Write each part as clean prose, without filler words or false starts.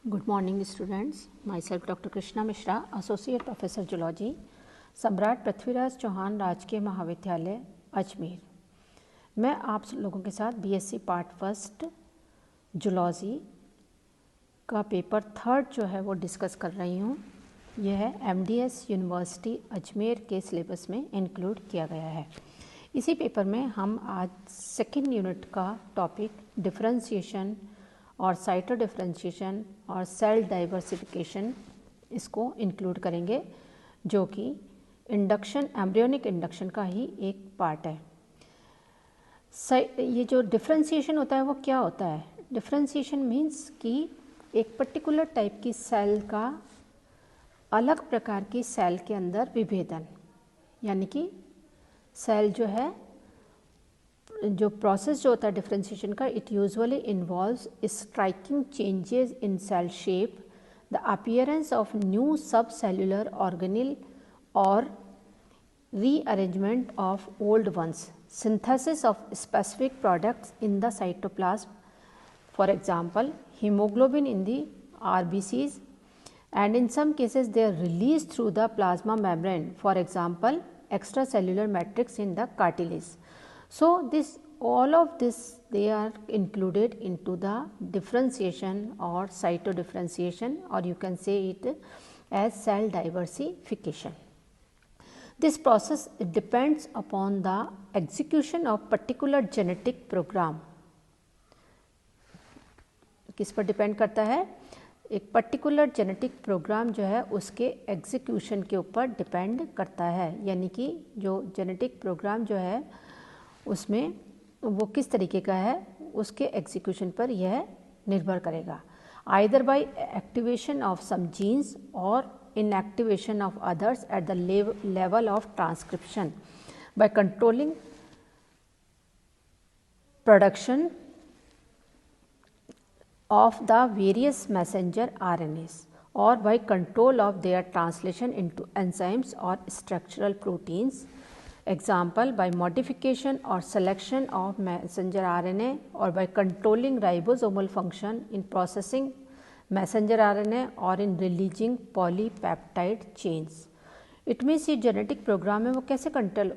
Good morning students. Myself Dr. Krishna Mishra, Associate Professor Zoology, सम्राट पृथ्वीराज चौहान राजकीय महाविद्यालय अजमेर। मैं आप लोगों के साथ बीएससी पार्ट फर्स्ट जूलॉजी का पेपर थर्ड जो है वो डिस्कस कर रही हूँ। यह एमडीएस यूनिवर्सिटी अजमेर के सिलेबस में इंक्लूड किया गया है। इसी पेपर में हम आज सेकेंड यूनिट का टॉपिक डिफरेंशिएशन और साइटो डिफरेंशिएशन और सेल डाइवर्सिफिकेशन इसको इंक्लूड करेंगे, जो कि इंडक्शन एम्ब्रियोनिक इंडक्शन का ही एक पार्ट है। ये जो डिफरेंशिएशन होता है वो क्या होता है? डिफरेंशिएशन मीन्स कि एक पर्टिकुलर टाइप की सेल का अलग प्रकार की सेल के अंदर विभेदन, यानी कि सेल जो है, जो प्रोसेस जो होता है डिफरेंशिएशन का, it usually involves striking changes in cell shape, the appearance of new sub cellular organelle और rearrangement of old ones, synthesis of specific products in the cytoplasm, for example hemoglobin in the RBCs, and in some cases they are released through the plasma membrane, for example extracellular matrix in the cartilage. So this all of this they are included into the differentiation or cytodifferentiation, or you can say it as cell diversification. This process depends upon the execution of particular genetic program. किस पर depend करता है? एक particular genetic programme जो है उसके execution के ऊपर डिपेंड करता है, यानी कि जो जेनेटिक प्रोग्राम जो है उसमें वो किस तरीके का है उसके एग्जीक्यूशन पर यह निर्भर करेगा। Either by activation of some genes और inactivation of others at the level of transcription by controlling production of the various messenger RNAs or by control of their translation into enzymes or structural proteins. Example, by modification or selection of messenger RNA or by controlling ribosomal function in processing messenger RNA और इन releasing polypeptide chains. It means ये genetic programme है वो कैसे control,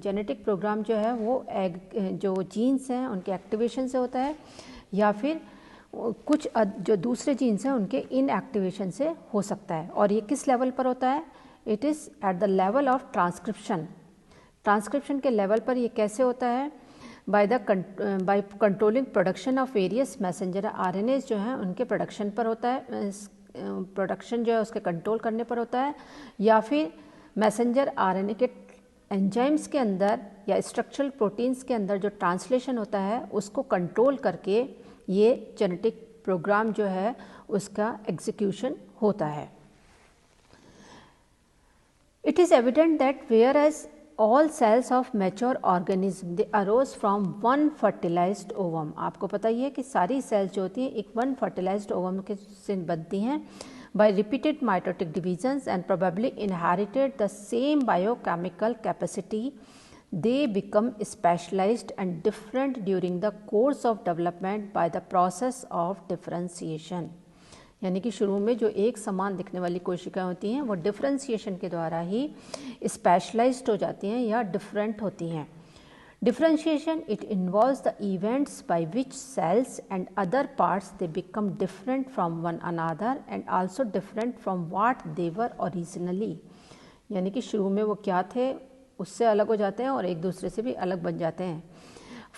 genetic programme जो है वो जो jeans हैं उनके एक्टिवेशन से होता है, या फिर कुछ जो दूसरे जीन्स हैं उनके इनएक्टिवेशन से हो सकता है। और ये किस लेवल पर होता है? It is at the level of transcription. Transcription के लेवल पर ये कैसे होता है? by controlling production of various messenger RNAs जो हैं उनके प्रोडक्शन पर होता है, प्रोडक्शन जो है उसके कंट्रोल करने पर होता है, या फिर मैसेंजर RNA के एंजाइम्स के अंदर या स्ट्रक्चरल प्रोटीन्स के अंदर जो ट्रांसलेशन होता है उसको कंट्रोल करके ये जेनेटिक प्रोग्राम जो है उसका एग्जीक्यूशन होता है। It is evident that whereas all cells of mature organism they arose from one fertilized ovum। आपको पता ही है कि सारी सेल्स जो होती हैं एक वन फर्टिलाइज्ड ओवम के से बनती हैं by repeated mitotic divisions and probably inherited the same biochemical capacity. They become specialized and different during the course of development by the process of differentiation। यानी कि शुरू में जो एक समान दिखने वाली कोशिकाएं होती हैं वो डिफरेंशिएशन के द्वारा ही स्पेशलाइज्ड हो जाती हैं या डिफरेंट होती हैं। Differentiation it involves the events by which cells and other parts they become different from one another and also different from what they were originally. यानी कि शुरू में वो क्या थे उससे अलग हो जाते हैं और एक दूसरे से भी अलग बन जाते हैं।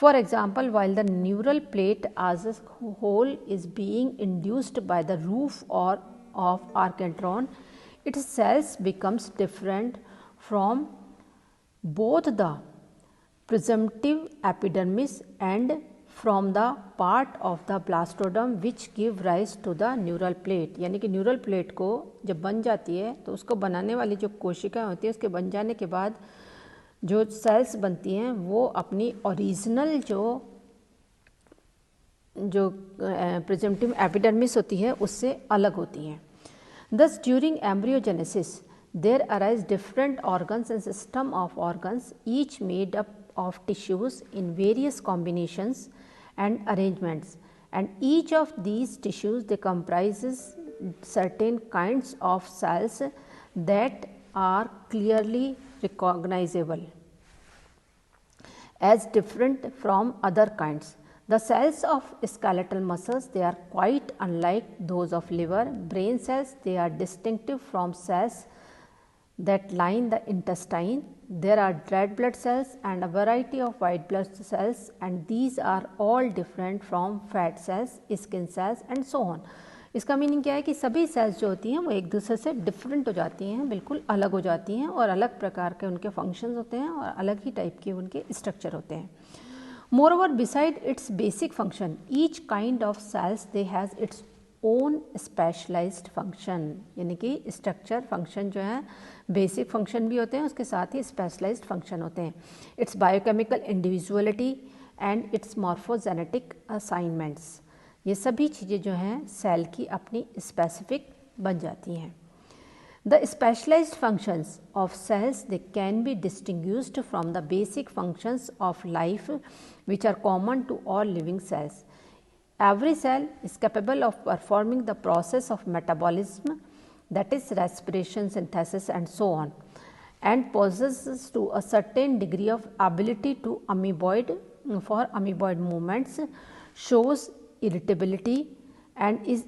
For example, while the neural plate as a whole is being induced by the roof or of architron, its cells becomes different from both the presumptive epidermis and from the part of the blastodome which give rise to the neural plate। यानी कि neural plate को जब बन जाती है तो उसको बनाने वाली जो कोशिकाएं होती हैं उसके बन जाने के बाद जो सेल्स बनती हैं वो अपनी ओरिजिनल जो प्रिजम्पटिव एपिडर्मिस होती है उससे अलग होती हैं। Thus during embryogenesis there arise different organs and system of organs each made up of tissues in various combinations and arrangements, and each of these tissues they comprises certain kinds of cells that are clearly recognizable as different from other kinds. The cells of skeletal muscles, they are quite unlike those of liver. Brain cells, they are distinctive from cells that line the intestine. There are red blood cells and a variety of white blood cells, and these are all different from fat cells, skin cells and so on. इसका meaning क्या है कि सभी sales जो होती हैं वो एक दूसरे से डिफरेंट हो जाती हैं, बिल्कुल अलग हो जाती हैं और अलग प्रकार के उनके फंक्शंस होते हैं और अलग ही टाइप के उनके स्ट्रक्चर होते हैं. Moreover, beside its basic function, each kind of cells they has its own specialized function. यानी कि स्ट्रक्चर फंक्शन जो है बेसिक फंक्शन भी होते हैं, उसके साथ ही स्पेशलाइज्ड फंक्शन होते हैं. It's biochemical individuality and it's morphogenetic assignments, ये सभी चीज़ें जो हैं सेल की अपनी स्पेसिफिक बन जाती हैं. The specialized functions of cells they can be distinguished from the basic functions of life which are common to all living cells. Every cell is capable of performing the process of metabolism, that is respiration, synthesis and so on, and possesses to a certain degree of ability to amoeboid movements, shows irritability and is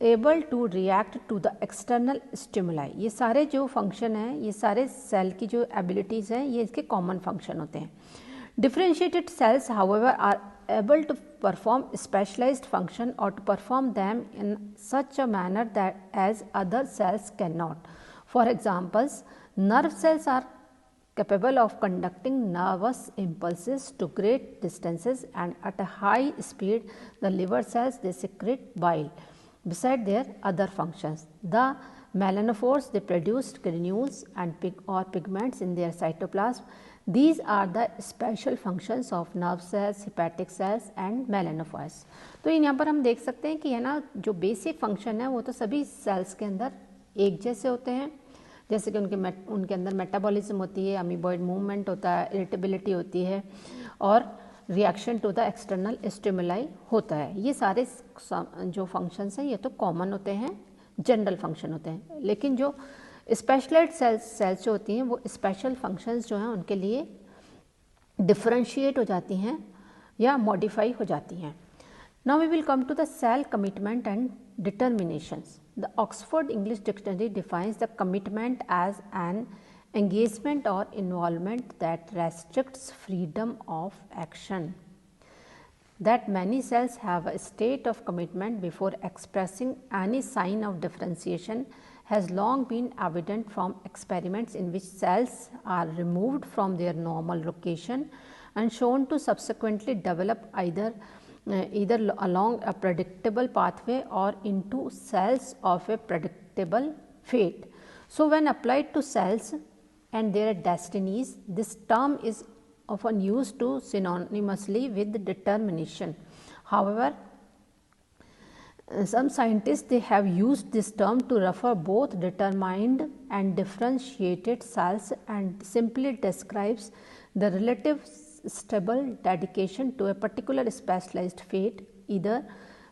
able to react to the external stimuli. ये सारे जो function हैं, ये सारे cell की जो abilities हैं, ये इसके कॉमन फंक्शन होते हैं. Differentiated cells however are able to perform specialised function और to perform them in such a manner that as other cells can not. For examples, nerve cells are capable of conducting nervous impulses to great distances, and at a high speed the liver cells they secrete bile. Beside their other functions, the melanophores they produce granules and pigments in their cytoplasm. These are the special functions of nerve cells, hepatic cells and melanophores. तो यहाँ पर हम देख सकते हैं कि है ना, जो बेसिक फंक्शन है वो तो सभी सेल्स के अंदर एक जैसे होते हैं, जैसे कि उनके अंदर मेटाबॉलिज्म होती है, अमीबॉइड मूवमेंट होता है, इरिटेबिलिटी होती है और reaction to the external stimuli होता है. ये सारे जो फंक्शंस हैं ये तो कॉमन होते हैं, जनरल फंक्शन होते हैं. लेकिन जो स्पेशलाइज्ड सेल्स जो होती हैं वो स्पेशल फंक्शंस जो हैं उनके लिए डिफरेंशिएट हो जाती हैं या मॉडिफाई हो जाती हैं. Now we will come to the cell commitment and determinations. The Oxford English Dictionary defines the commitment as an engagement or involvement that restricts freedom of action. That many cells have a state of commitment before expressing any sign of differentiation has long been evident from experiments in which cells are removed from their normal location and shown to subsequently develop either along a predictable pathway or into cells of a predictable fate. So, when applied to cells and their destinies, this term is often used to synonymously with determination. However, some scientists they have used this term to refer both determined and differentiated cells and simply describes the relative stable dedication to a particular specialized fate, either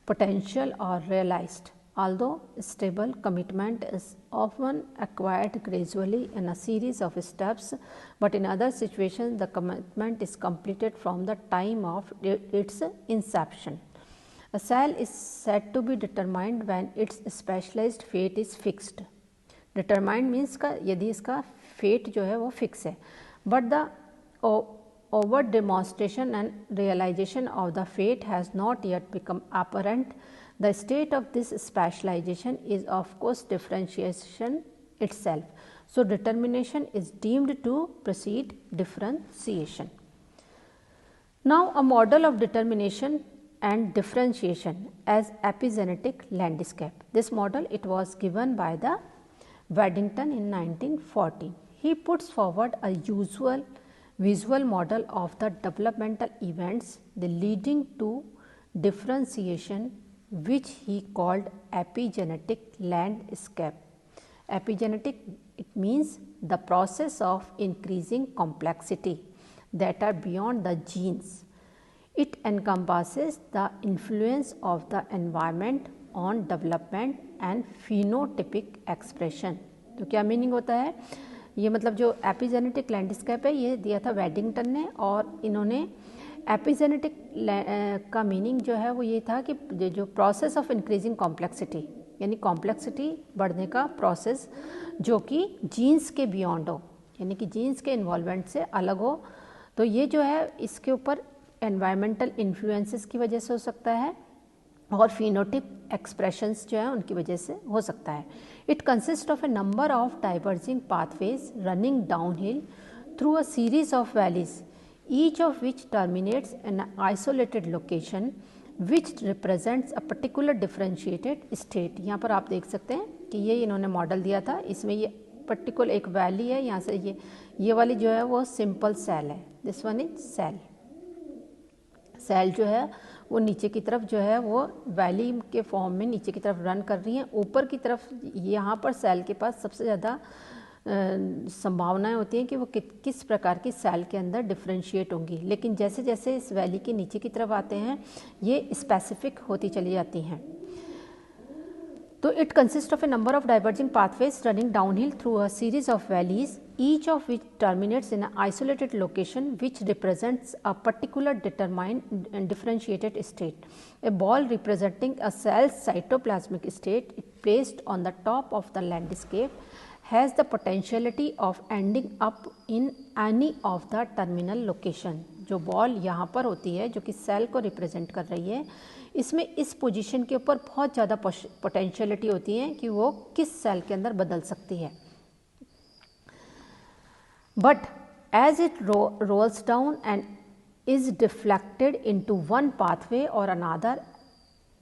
potential or realized. Although stable commitment is often acquired gradually in a series of steps, but in other situations the commitment is completed from the time of its inception. A cell is said to be determined when its specialized fate is fixed. Determined means यदि इसका fate जो है वो fix है, but the overt demonstration and realization of the fate has not yet become apparent. The state of this specialization is of course differentiation itself. So, determination is deemed to precede differentiation. Now, a model of determination and differentiation as epigenetic landscape. This model it was given by the Waddington in 1940. He puts forward a visual model of the developmental events leading to differentiation, which he called epigenetic landscape. Epigenetic it means the process of increasing complexity that are beyond the genes. It encompasses the influence of the environment on development and phenotypic expression। तो क्या meaning होता है, ये मतलब जो epigenetic landscape है ये दिया था वेडिंगटन ने, और इन्होंने एपिजेनेटिक का मीनिंग जो है वो ये था कि जो प्रोसेस ऑफ इंक्रीजिंग कॉम्प्लेक्सिटी, यानी कॉम्प्लेक्सिटी बढ़ने का प्रोसेस जो कि जीन्स के बियॉन्ड हो, यानी कि जीन्स के इन्वॉल्वमेंट से अलग हो। तो ये जो है इसके ऊपर एनवायरमेंटल इन्फ्लुएंसेस की वजह से हो सकता है और फिनोटिप एक्सप्रेशंस जो है उनकी वजह से हो सकता है। It consist of A number of diverging pathways running downhill through a series of valleys, each of which terminates in isolated location which represents a particular differentiated state. यहाँ पर आप देख सकते हैं कि ये इन्होंने मॉडल दिया था, इसमें ये पर्टिकुलर एक वैली है, यहाँ से ये वाली जो है वो सिंपल सेल है, this one is cell. Cell जो है वो नीचे की तरफ जो है वो वैली के फॉर्म में नीचे की तरफ रन कर रही हैं। ऊपर की तरफ यहाँ पर सेल के पास सबसे ज़्यादा संभावनाएं होती हैं कि वो किस प्रकार की सेल के अंदर डिफरेंशिएट होंगी, लेकिन जैसे जैसे इस वैली के नीचे की तरफ आते हैं ये स्पेसिफिक होती चली जाती हैं। तो it consist of A number of diverging pathways running downhill through a series of valleys, each of which terminates in an isolated location which represents a particular determined and differentiated state. A ball representing a cell's cytoplasmic state placed on the top of the landscape has the potentiality of ending up in any of the terminal location. जो ball यहाँ पर होती है जो कि cell को represent कर रही है, इसमें इस पोजीशन के ऊपर बहुत ज़्यादा पोटेंशियलिटी होती है कि वो किस सेल के अंदर बदल सकती है। But as it rolls down and is deflected into one pathway or another,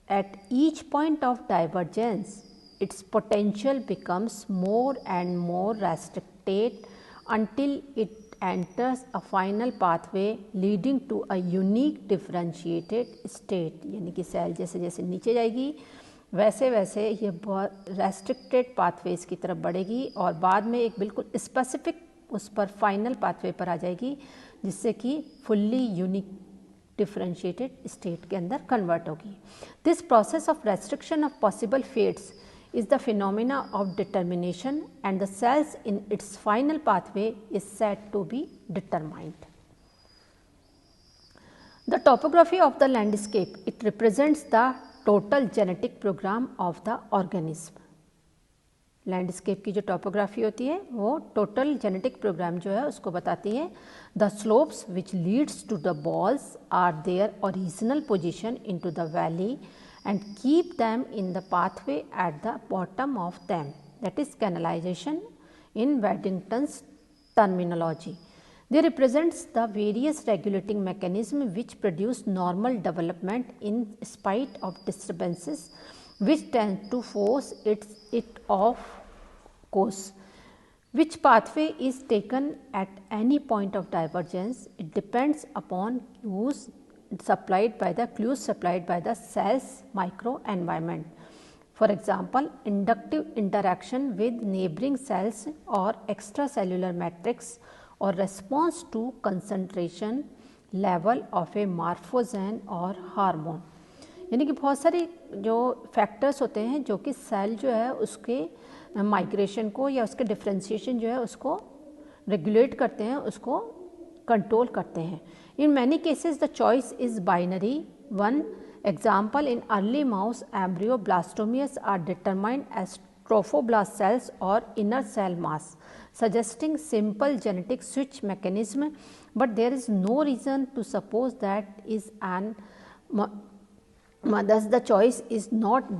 at each point of divergence, its potential becomes more and more restricted until it enters a final pathway leading to a unique differentiated state। यानी कि cell जैसे जैसे नीचे जाएगी वैसे वैसे ये बहुत रेस्ट्रिक्टेड पाथवेज की तरफ बढ़ेगी और बाद में एक बिल्कुल स्पेसिफिक उस पर फाइनल पाथवे पर आ जाएगी, जिससे कि फुल्ली यूनिक डिफरेंशिएटेड स्टेट के अंदर कन्वर्ट होगी। This process of restriction of possible fates is the phenomena of determination and the cells in its final pathway is said to be determined. The topography of the landscape, it represents the total genetic program of the organism. Landscape की जो topography होती है वो total genetic programme जो है उसको बताती है। The slopes which leads to the balls are their original position into the valley and keep them in the pathway at the bottom of them, that is canalisation in Waddington's terminology. They represents the various regulating mechanism which produce normal development in spite of disturbances which tend to force it off course. Which pathway is taken at any point of divergence, it depends upon clues supplied by the cell's microenvironment. For example, inductive interaction with neighboring cells or extracellular matrix or response to concentration level of a morphogen or hormone। यानी कि बहुत सारे जो factors होते हैं जो कि cell जो है उसके माइग्रेशन को या उसके डिफ्रेंशिएशन जो है उसको रेगुलेट करते हैं, उसको कंट्रोल करते हैं। In many cases the choice is binary. One example, in early mouse embryo blastomeres are determined as trophoblast cells or inner cell mass, suggesting simple genetic switch mechanism, but there is no reason to suppose that is an thus the choice is not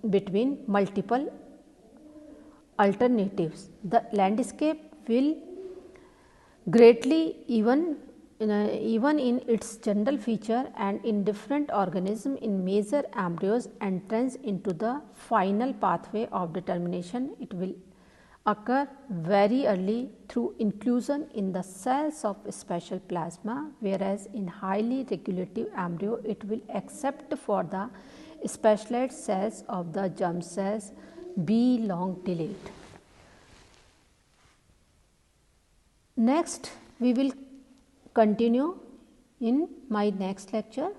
between multiple alternatives. The landscape will greatly even in its general feature and in different organism in major embryos entrance into the final pathway of determination. It will occur very early through inclusion in the cells of special plasma, whereas in highly regulative embryo it will except for the specialized cells of the germ cells be long delayed. Next we will continue in my next lecture.